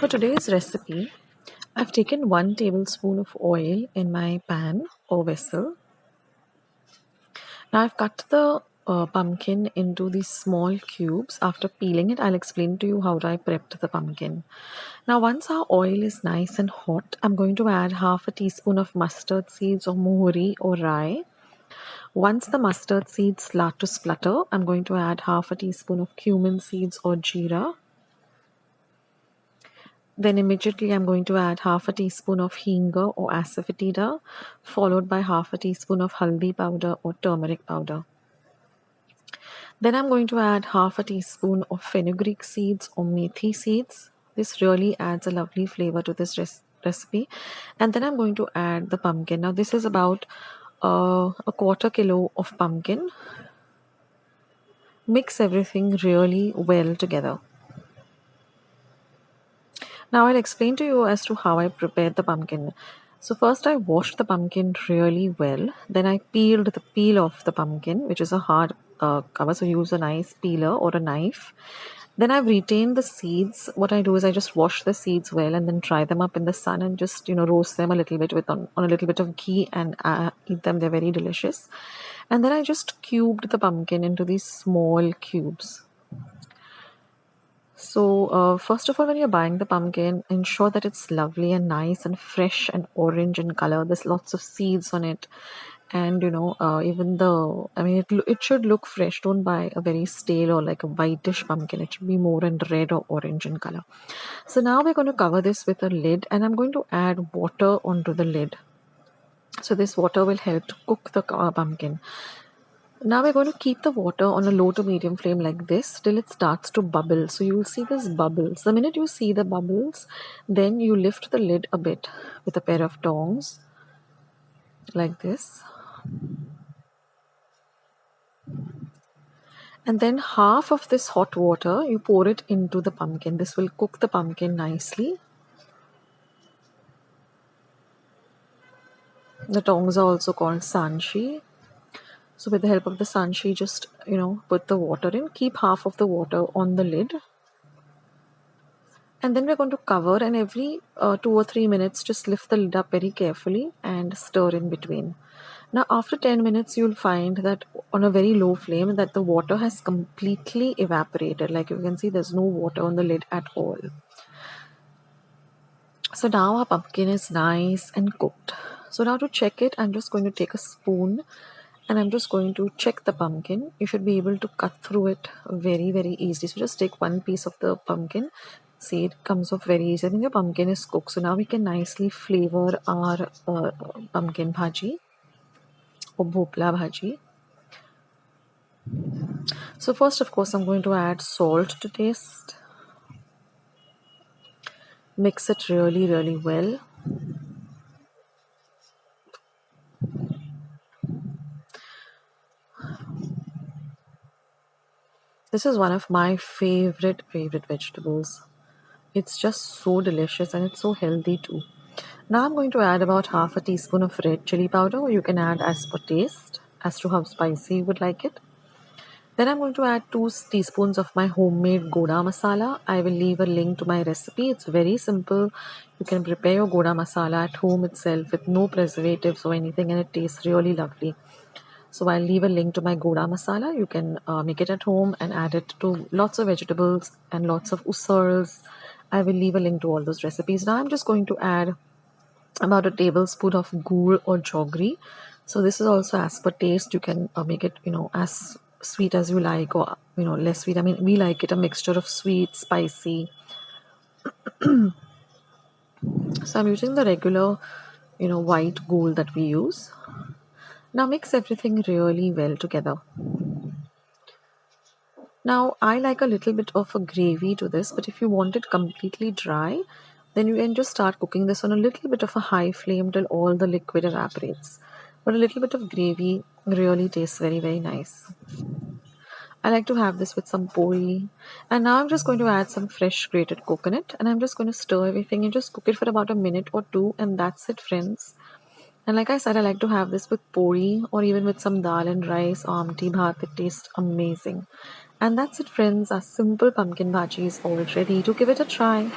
For today's recipe, I've taken 1 tablespoon of oil in my pan or vessel. Now I've cut the pumpkin into these small cubes. After peeling it, I'll explain to you how I prepped the pumpkin. Now once our oil is nice and hot, I'm going to add half a teaspoon of mustard seeds or mohuri or rye. Once the mustard seeds start to splutter, I'm going to add half a teaspoon of cumin seeds or jeera. Then immediately I'm going to add half a teaspoon of hing or asafotedia, followed by half a teaspoon of haldi powder or turmeric powder. Then I'm going to add half a teaspoon of fenugreek seeds or meethi seeds. This really adds a lovely flavor to this recipe. And then I'm going to add the pumpkin. Now this is about a quarter kilo of pumpkin. Mix everything really well together. Now I'll explain to you as to how I prepared the pumpkin. So first I washed the pumpkin really well. Then I peeled the peel off the pumpkin, which is a hard cover. So use a nice peeler or a knife. Then I've retained the seeds. What I do is I just wash the seeds well and then dry them up in the sun and just roast them a little bit with on a little bit of ghee and eat them. They're very delicious. And then I just cubed the pumpkin into these small cubes. So first of all, when you're buying the pumpkin, ensure that it's lovely and nice and fresh and orange in color. There's lots of seeds on it, and even it should look fresh. Don't buy a very stale or like a whitish pumpkin. It should be more in red or orange in color. So now we're going to cover this with a lid, and I'm going to add water onto the lid. So this water will help to cook the pumpkin. Now we're going to keep the water on a low to medium flame like this till it starts to bubble. So you will see this bubbles. The minute you see the bubbles, then you lift the lid a bit with a pair of tongs like this. And then half of this hot water, you pour it into the pumpkin. This will cook the pumpkin nicely. The tongs are also called sanshi. So with the help of the sanshi, just put the water in. Keep half of the water on the lid. And then we're going to cover, and every 2 or 3 minutes, just lift the lid up very carefully and stir in between. Now after 10 minutes, you'll find that on a very low flame that the water has completely evaporated. Like you can see, there's no water on the lid at all. So now our pumpkin is nice and cooked. So now to check it, I'm just going to take a spoon and I'm just going to check the pumpkin. You should be able to cut through it very, very easily. So just take one piece of the pumpkin. See, it comes off very easy. I think the pumpkin is cooked. So now we can nicely flavor our pumpkin bhaji or bhopla bhaji. So first, of course, I'm going to add salt to taste. Mix it really, really well. This is one of my favorite vegetables. It's just so delicious and it's so healthy too. Now I'm going to add about half a teaspoon of red chili powder, or you can add as per taste, as to how spicy you would like it. Then I'm going to add 2 teaspoons of my homemade goda masala. I will leave a link to my recipe. It's very simple. You can prepare your goda masala at home itself with no preservatives or anything, and it tastes really lovely. So I'll leave a link to my goda masala. You can make it at home and add it to lots of vegetables and lots of usals. I will leave a link to all those recipes. Now I'm just going to add about a tablespoon of gur or jaggery. So this is also as per taste. You can make it as sweet as you like, or less sweet. I mean, we like it a mixture of sweet, spicy. So I'm using the regular white gur that we use. Now mix everything really well together. Now I like a little bit of a gravy to this, but if you want it completely dry, then you can just start cooking this on a little bit of a high flame till all the liquid evaporates. But a little bit of gravy really tastes very, very nice. I like to have this with some poi. And now I'm just going to add some fresh grated coconut, and I'm just going to stir everything and just cook it for about a minute or two, and that's it, friends. And like I said, I like to have this with poi or even with some dal and rice or amti bhat. It tastes amazing. And that's it, friends. Our simple pumpkin bhaji is all ready to give it a try.